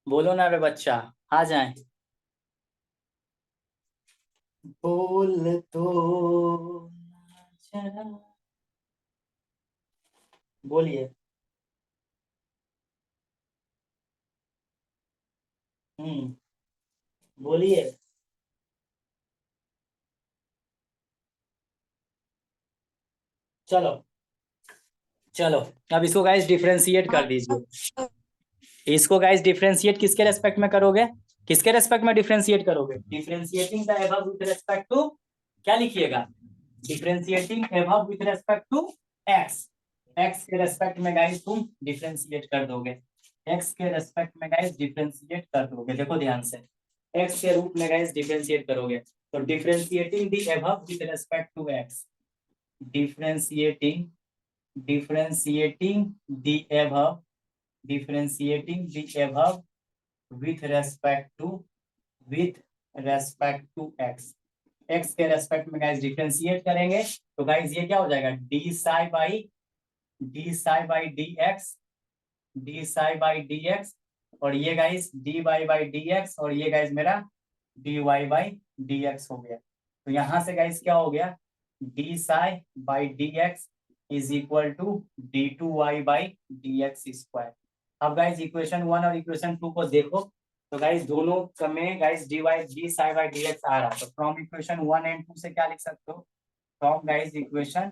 बोलो ना रे बच्चा, आ जाए, बोल तो ना जरा, बोलिए। बोलिए। चलो चलो, अब इसको गाइस डिफरेंशिएट कर दीजिए। इसको गाइस डिफरेंशिएट किसके रेस्पेक्ट में करोगे? किसके रेस्पेक्ट में डिफरेंशिएट करोगे? Differentiating the above with respect to, क्या लिखिएगा? Differentiating above with respect to x, x के रेस्पेक्ट में गाइस तुम डिफरेंशिएट कर दोगे, एक्स के रेस्पेक्ट में गाइस डिफरेंशिएट कर दोगे, देखो ध्यान से, एक्स के रूप में गाइस डिफरेंशिएट करोगे, तो differentiating the above with respect to x, differentiating the above, differentiating the above with respect to x, x के रेस्पेक्ट में गाइस डिफरेंशिएट करेंगे तो गाइस ये क्या हो जाएगा, d psi by d x, और ये guys d y by d x, और ये गाइस मेरा d y by d x हो गया। तो यहाँ से गाइस क्या हो गया, d psi by d x is equal to d two y by d x square. अब गाइस इक्वेशन 1 और इक्वेशन 2 को देखो, तो गाइस दोनों में guys d y d psi by d x आ रहा है, तो फ्रॉम इक्वेशन 1 एंड 2 से क्या लिख सकते हो, फ्रॉम गाइस इक्वेशन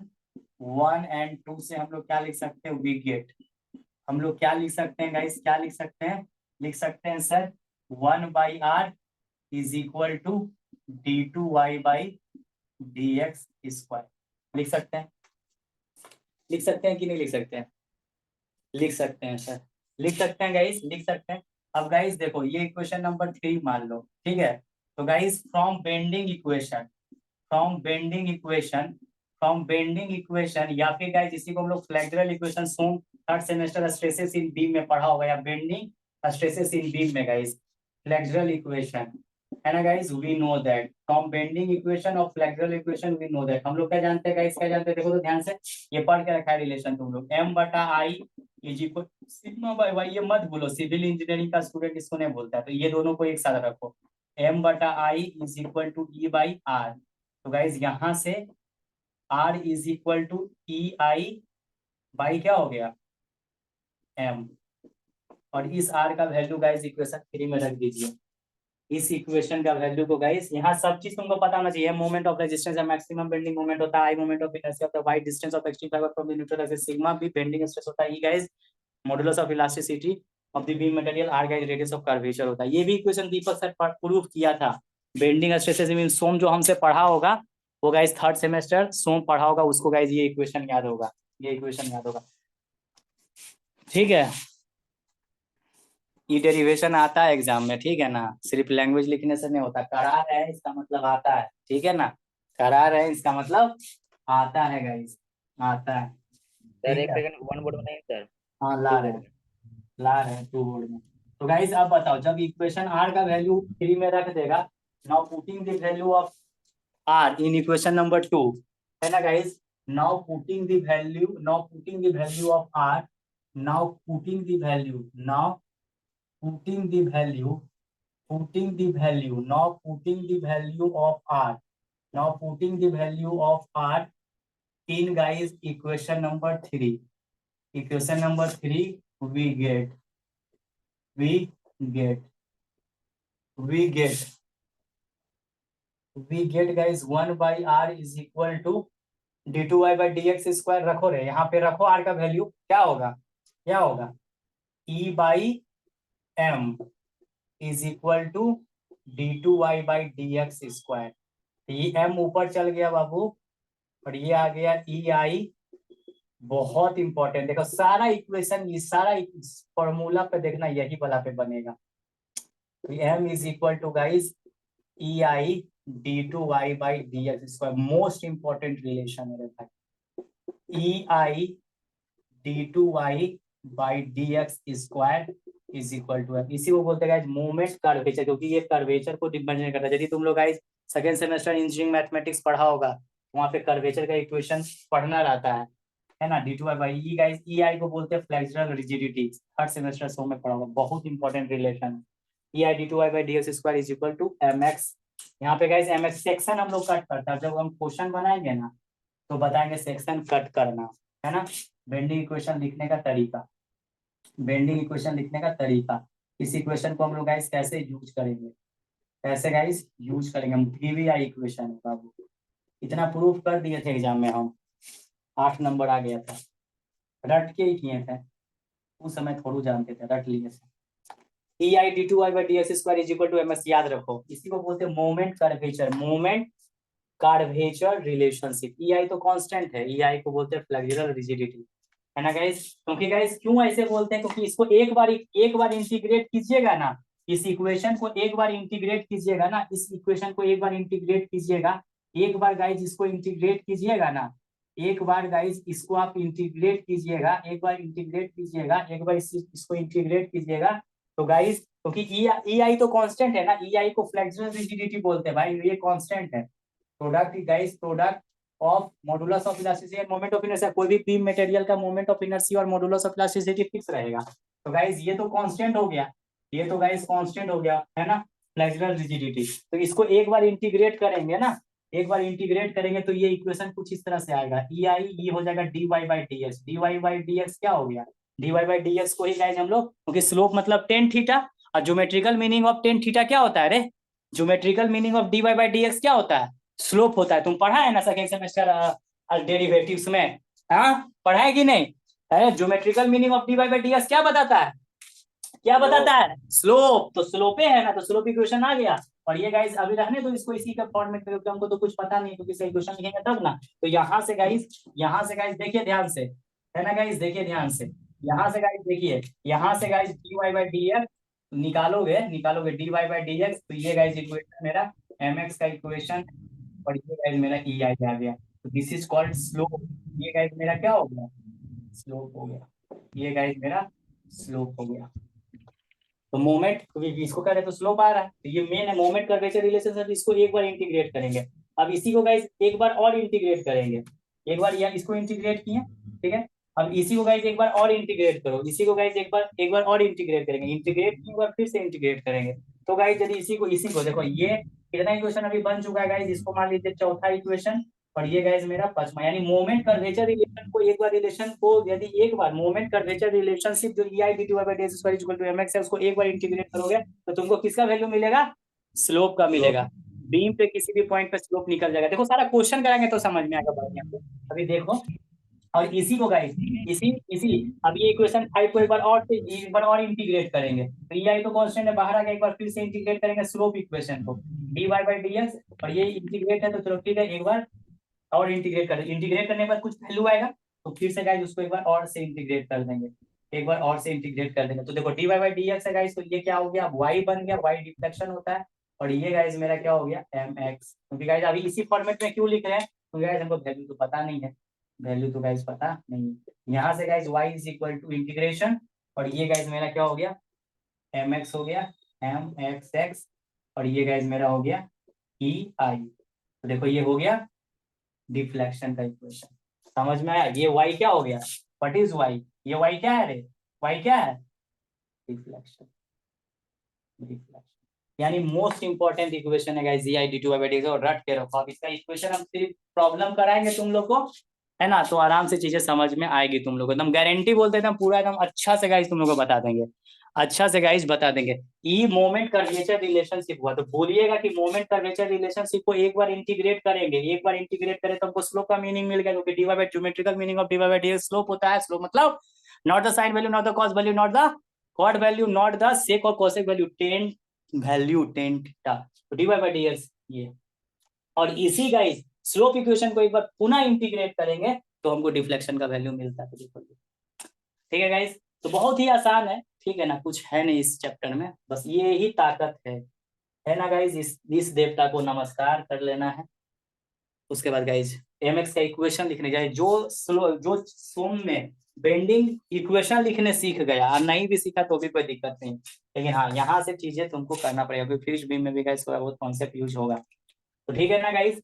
1 एंड 2 से हम लोग क्या लिख सकते हैं, वी गेट, हम लोग क्या लिख सकते हैं गाइस, क्या लिख सकते हैं, लिख सकते हैं sir 1 by r is equal to d two y by d x square, लिख सकते हैं, लिख सकते हैं कि नहीं लिख सकते हैं, लिख सकते हैं सर, लिख सकते हैं गाइस, लिख सकते हैं। अब गाइस देखो ये इक्वेशन नंबर 3 मान लो, ठीक है, तो गाइस फ्रॉम बेंडिंग इक्वेशन, या फिर गाइस इसी को हम लोग flexural equation some third semester stresses in beam में पढ़ा होगा, या बेंडिंग स्ट्रेसेस इन बीम में गाइस फ्लेक्सुरल इक्वेशन है ना guys, we know that from bending equation और flexural equation we know that, हम लोग क्या जानते हैं गाइस, क्या जानते हैं, देखो तो ध्यान से, ये पढ़ के रखा है रिलेशन तुम लोग, m बटा I is equal sigma by y, ये मत बोलो, सिविल इंजीनियरिंग का स्टूडेंट इसको नहीं बोलता है, तो ये दोनों को एक साथ रखो, m बटा I is equal to E by R, तो गाइस यहाँ से r is equal to E I by क्या हो गया m, और इस r का वैल्यू गाइस इक्वेशन 3 में रख दीजिए, इस इक्वेशन का वैल्यू को गाइस, यहाँ सब चीज तुमको पता होना चाहिए, मोमेंट ऑफ रेजिस्टेंस है, मैक्सिमम बेंडिंग मोमेंट होता है, I moment of inertia of the wide distance of extreme fibre from the neutral axis, sigma भी बेंडिंग स्ट्रेस होता है, E guys modulus of elasticity of the beam material, R guys radius of curvature होता है, ये भी equation दीपक sir prove किया था, bending stresses mean सोम जो हमसे पढ़ा होगा वो गाइस थर्ड सेमेस्टर सोम पढ़ा होगा, उसको गाइस ये इक्वेशन याद होगा, ये इक्वेशन याद होगा, ठीक है, ये डेरिवेशन आता है एग्जाम में, ठीक है ना, सिर्फ लैंग्वेज लिखने से नहीं होता, करा रहे हैं इसका मतलब आता है, ठीक है ना, करा रहे हैं इसका मतलब आता है गाइस, आता है, सर ठीक एक है, सेकंड, वन बोर्ड में नहीं सर, हाँ ला रहे हैं, ला रहे हैं टू बोर्ड में। तो गाइस अब बताओ, जब इक्वेशन आर का वैल्यू 3 में रख देगा, now putting the value of r in equation number 2, है ना guys, now putting the value of r, now putting the value, now putting the value now putting the value of r, now putting the value of r in guys equation number 3, equation number 3 we get guys 1 by r is equal to d2y by dx square, रखो रे यहाँ पे रखो, r का value क्या होगा, क्या होगा, e by m is equal to d two y by d x square, ये m ऊपर चल गया बाबू, और ये आ गया ई आई, बहुत इंपॉर्टेंट, देखो सारा इक्वेशन, ये सारा फॉर्मूला पे देखना यही वाला पे बनेगा, m is equal to guys E I d two y by d x square, most important relation है भाई, E I d two y by d x square is equal to M, इसी को बोलते हैं मूवमेंट कर्वेचर, क्योंकि ये curvature को represent करता है, यदि तुम लोग guys second semester engineering mathematics पढ़ा होगा, वहां पे कर्वेचर का इक्वेशन पढ़ना रहता है ना, d two I by E guys, E I को बोलते हैं फ्लेक्सुरल रिजिडिटी, थर्ड सेमेस्टर सो में पढ़ा होगा, बहुत important relation, E I d two I by d x square is equal to M x, यहाँ पे गाइस एम एक्स सेक्शन हम लोग कट करता है, जब हम क्वेश्चन बनाएंगे ना तो बताएंगे सेक्शन कट करना, है ना, बेंडिंग इक्वेशन लिखने का तरीका, बेंडिंग इक्वेशन लिखने का तरीका, इस इक्वेशन को हम लोग गाइस कैसे यूज करेंगे, कैसे गाइस यूज करेंगे, हम पीवीआई इक्वेशन है बाबू, इतना प्रूफ कर दिए थे एग्जाम में हम, 8 नंबर आ गया था, रट के ही किए थे, उस समय थोड़ा जानते थे, रट लिए थे, E I d two I by d x square is equal to M S, याद रखो, इसी को बोलते हैं moment curvature, moment curvature relationship. EI तो कांस्टेंट है, EI को बोलते हैं फ्लेक्सुरल रिजिडिटी, है ना गाइस। क्योंकि गाइस क्यों ऐसे बोलते हैं, क्योंकि इसको एक बार इंटीग्रेट कीजिएगा ना, इस इक्वेशन को एक बार इंटीग्रेट कीजिएगा ना, इस इक्वेशन को एक बार इंटीग्रेट कीजिएगा, एक बार गाइस इसको इंटीग्रेट कीजिएगा ना, एक बार गाइस इसको आप इंटीग्रेट कीजिएगा, एक बार इंटीग्रेट कीजिएगा, एक बार इसको इंटीग्रेट कीजिएगा, तो गाइस क्योंकि EI तो कांस्टेंट है ना, EI को फ्लेक्सुरल रिजिडिटी बोलते हैं भाई, ये कांस्टेंट है। Product guys, product of modulus of elasticity end moment of inertia, कोई भी बीम मटेरियल का मोमेंट ऑफ इनर्शिया और मॉडुलस ऑफ इलास्टिसिटी फिक्स रहेगा। तो गाइस ये तो कांस्टेंट हो गया, ये तो गाइस कांस्टेंट हो गया, है ना, फ्लेक्सुरल रिजिडिटी। तो इसको एक बार इंटीग्रेट करेंगे ना, एक बार इंटीग्रेट करेंगे तो ये इक्वेशन कुछ इस तरह से आएगा, EI ये हो जाएगा dy/dx, dy/dx क्या हो गया, dy/dx को ही गाइस हम लोग, क्योंकि स्लोप मतलब tan थीटा, और geometrical meaning of tan theta क्या होता है रे, ज्योमेट्रिकल मीनिंग ऑफ dy/dx क्या होता है, स्लोप होता है। तुम पढ़ा है ना सेकंड सेमेस्टर डेरिवेटिव्स में, हाँ पढ़ा है कि नहीं, है ज्योमेट्रिकल मीनिंग ऑफ dy/dx क्या बताता है, क्या बताता है, स्लोप। तो स्लोपे है ना, तो स्लोप इक्वेशन आ गया। और ये गाइस अभी रहने दो इसको इसी का फॉर्मेट में, क्योंकि हमको तो कुछ पता नहीं, क्योंकि इसे इक्वेशन लिखेंगे तब ना। तो यहाँ से गाइस देखिए ध्यान से, है ना गाइस, देखिए ध्यान से, यहाँ से गाइस देखिए, यहाँ से गाइस dy/dx निकालोगे dy/dx, तो ये गाइस इक्वेशन मेरा mx का इक्वेशन, और ये गाइस मेरा EI आ गया। तो दिस इज कॉल्ड स्लोप। ये गाइस मेरा क्या हो गया, स्लोप हो गया, ये गाइस मेरा स्लोप हो गया। तो मोमेंट, क्योंकि इसको कह रहे तो स्लोप आ रहा है, तो ये मेन है मोमेंट कर्वेचर रिलेशनशिप, इसको एक बार इंटीग्रेट करेंगे। अब इसी को गाइस एक बार और इंटीग्रेट करेंगे, एक बार या इसको इंटीग्रेट किए, ठीक है। अब इसी को गाइस एक बार और इंटीग्रेट करो, इसी को गाइस एक बार और इंटीग्रेट करेंगे, इंटीग्रेट की बार फिर से इंटीग्रेट करेंगे। तो गाइस यदि इसी को देखो, ये कितना इक्वेशन अभी बन चुका है गाइस, इसको मान लीजिए चौथा इक्वेशन, और ये गाइस मेरा पांचवा, यानी मोमेंट कर्वेचर रिलेशन को एक बार रिलेशन को, यदि एक बार मोमेंट कर्वेचर रिलेशनशिप जो EI dy/dx = mx है, उसको एक बार इंटीग्रेट करोगे तो तुमको किसका वैल्यू मिलेगा, स्लोप का मिलेगा। बीम पे किसी भी पॉइंट पे स्लोप निकल जाएगा। देखो सारा क्वेश्चन कराएंगे तो समझ में आएगा बढ़िया से। अभी देखो, और इसी को गाइस, इसी इसी अब ये इक्वेशन 5 को एक बार और इंटीग्रेट करेंगे, तो EI तो कांस्टेंट है, बाहर आ गया, एक बार फिर से इंटीग्रेट करेंगे स्लोप इक्वेशन को, dy/dx, और ये इंटीग्रेट है तो चलो ठीक है, एक बार और इंटीग्रेट करने के बाद कुछ वैल्यू आएगा, तो फिर से गाइस उसको एक बार और से इंटीग्रेट कर देंगे, एक बार और से इंटीग्रेट कर देंगे। तो देखो dy/dx है गाइस, तो ये क्या हो गया, y बन गया, y डिफ्लेक्शन होता है, और ये गाइस मेरा क्या हो गया, mx। क्योंकि गाइस अभी इसी फॉर्मेट में क्यों लिख रहे हैं, क्योंकि गाइस हमको वैल्यू तो पता नहीं है, वैल्यू तो गाइस पता नहीं है। यहाँ से गाइस y = इंटीग्रेशन, और ये गाइस मेरा क्या हो गया, mx हो गया, mxx, और ये गाइस मेरा हो गया EI। तो देखो ये हो गया डिफ्लेक्शन का इक्वेशन, समझ में आया। ये y क्या हो गया, व्हाट इज y, ये y क्या है रे, y क्या है, डिफ्लेक्शन, डिफ्लेक्शन, यानी मोस्ट इंपॉर्टेंट इक्वेशन है गाइस EI dy/dx, और रट के रखो। अब इसका इक्वेशन हम सिर्फ प्रॉब्लम कराएंगे तुम लोग को, है ना, तो आराम से चीजें समझ में आएगी तुम लोग को, एकदम गारंटी बोलते हैं, पूरा एकदम अच्छा से गाइस तुम लोग को बता देंगे, अच्छा से गाइस बता देंगे। ई मोमेंट कर्वेचर रिलेशनशिप हुआ, तो बोलिएगा कि मोमेंट कर्वेचर रिलेशनशिप को एक बार इंटीग्रेट करेंगे, एक बार इंटीग्रेट करें तो हमको स्लोप का मीनिंग मिल गया, क्योंकि geometrical meaning of dy/dx slope होता है। स्लोप मतलब not the sine value, not the cos value, not the cot value, not the sec और cosec value, tan value, tan theta, तो dy/dx ये। और इसी गाइस स्लोप इक्वेशन को एक बार पुनः इंटीग्रेट करेंगे तो हमको डिफ्लेक्शन का वैल्यू मिलता है। ठीक है गाइस, तो बहुत ही आसान है, ठीक है ना, कुछ है नहीं इस चैप्टर में, बस ये ही ताकत है ना गाइस। इस देवता को नमस्कार कर लेना है। उसके बाद गाइस mx का इक्वेशन लिखने जाए, जो सोम में बेंडिंग इक्वेशन लिखने सीख गया, और नहीं भी सीखा तो भी कोई दिक्कत नहीं, लेकिन हाँ यहाँ से चीजें तुमको करना पड़ेगा, क्योंकि फिर बीम में भी गाइस थोड़ा बहुत कॉन्सेप्ट यूज होगा। तो ठीक है ना गाइस,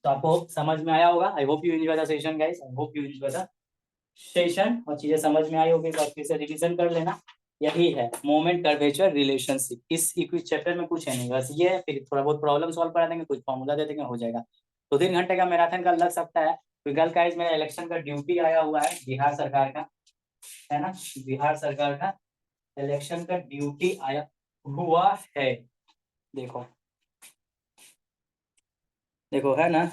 तो आपको समझ में आया होगा। आई hope you enjoy the session guys, I hope you enjoy the session, और चीजें समझ में आई होगी, तो फिर से रिवीजन कर लेना। यही है मोमेंट कर्वेचर रिलेशनशिप, इस चैप्टर में कुछ है नहीं, बस ये है, फिर थोड़ा बहुत प्रॉब्लम सॉल्व करा देंगे, कुछ फॉर्मूला दे देंगे, हो जाएगा। 2-3 घंटे का मैराथन का लग सकता है, क्योंकि कल गाइस मेरा इलेक्शन का ड्यूटी आया हुआ है बिहार सरकार का, है ना, बिहार सरकार का इलेक्शन का ड्यूटी आया हुआ है। देखो देखो है ना,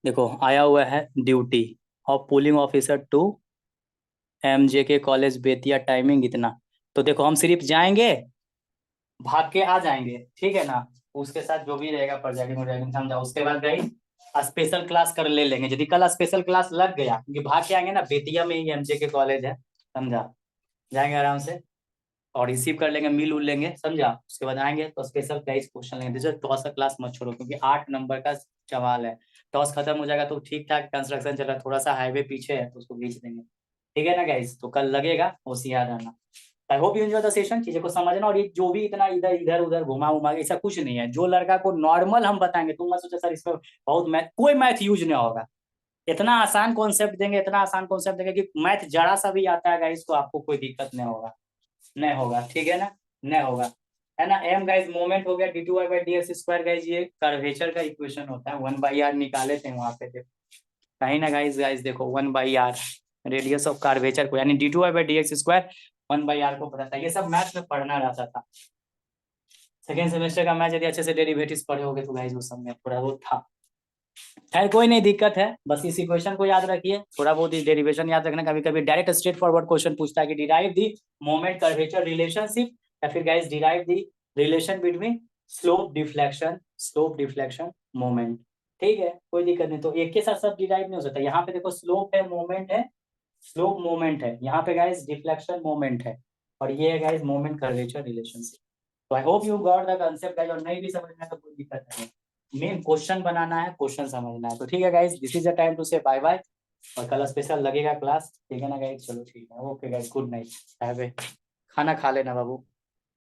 देखो आया हुआ है duty of polling officer to MJK college Bettiah, timing इतना। तो देखो हम सिर्फ जाएंगे, भाग के आ जाएंगे, ठीक है ना, उसके साथ जो भी रहेगा प्रोजेक्टिंग वोजेक्टिंग समझा। उसके बाद गाइस स्पेशल क्लास कर ले लेंगे, यदि कल स्पेशल क्लास लग गया, क्योंकि भाग के आएंगे ना, बेतिया में ही एमजे के कॉलेज है, समझा, जाएंगे आराम से और रिसीव कर लेंगे, मिल उल लेंगे, समझा। उसके बाद आएंगे तो स्पेशल प्राइस क्वेश्चन लेंगे। जैसे टॉस का क्लास मत छोड़ो, क्योंकि 8 नंबर का सवाल है। टॉस खत्म हो जाएगा तो ठीक ठाक कंस्ट्रक्शन चल रहा है, थोड़ा सा हाईवे पीछे है तो उसको खींच देंगे, ठीक है ना गाइस। तो कल लगेगा, होशियार रहना। आई hope you enjoy the session, चीजें को समझना। और ये जो भी इतना इधर इधर उधर घुमा उमा ऐसा कुछ नहीं है। जो लड़का को नॉर्मल हम बताएंगे, तुम मत सोचो सर इसमें बहुत मैथ, कोई मैथ यूज नहीं होगा। इतना आसान कॉन्सेप्ट देंगे, इतना आसान कॉन्सेप्ट देंगे कि मैथ जरा सा भी आता है गाइस तो आपको कोई दिक्कत नहीं होगा, नहीं होगा, ठीक है ना, नहीं होगा, है ना। एम गाइस मोमेंट हो गया, d two y by d x square guys ये कर्वेचर का इक्वेशन होता है। 1/r निकाले थे वहां पे, देखो कहीं ना गाइस, देखो 1/r रेडियस ऑफ कर्वेचर को, यानी d two y by d x square 1/r को पता था। ये सब मैथ्स में पढ़ना रहता था। सेकेंड सेमेस्टर का मैथ यदि अच्छे से डेरिवेटिव्स पढ़े होगे तो गाइस उस समय थोड़ा बहुत था। खैर कोई नहीं दिक्कत है, बस इस इक्वेशन को याद रखिए, थोड़ा बहुत डेरिवेशन याद रखना। कभी कभी डायरेक्ट स्ट्रेट फॉरवर्ड क्वेश्चन पूछता है कि derive the moment curvature relationship, या फिर guys derive the relation between slope deflection moment, ठीक है, कोई दिक्कत नहीं। तो एक के साथ सब डिराइव नहीं हो सकता। यहाँ पे देखो स्लोप है, मोमेंट है, स्लोप मोमेंट है, यहाँ पे गाइस डिफ्लेक्शन मोमेंट है, और ये है गाइस मोमेंट कर्वेचर रिलेशनशिप। तो I hope you got the concept guys, और नहीं भी समझना तो कोई दिक्कत नहीं, मेन क्वेश्चन बनाना है, क्वेश्चन समझना है। तो ठीक है guys, this is the time to say bye bye, और कल स्पेशल लगेगा क्लास, ठीक है ना गाइस। चलो ठीक है, ओके गाइस, गुड नाइट, खाना खा लेना बाबू।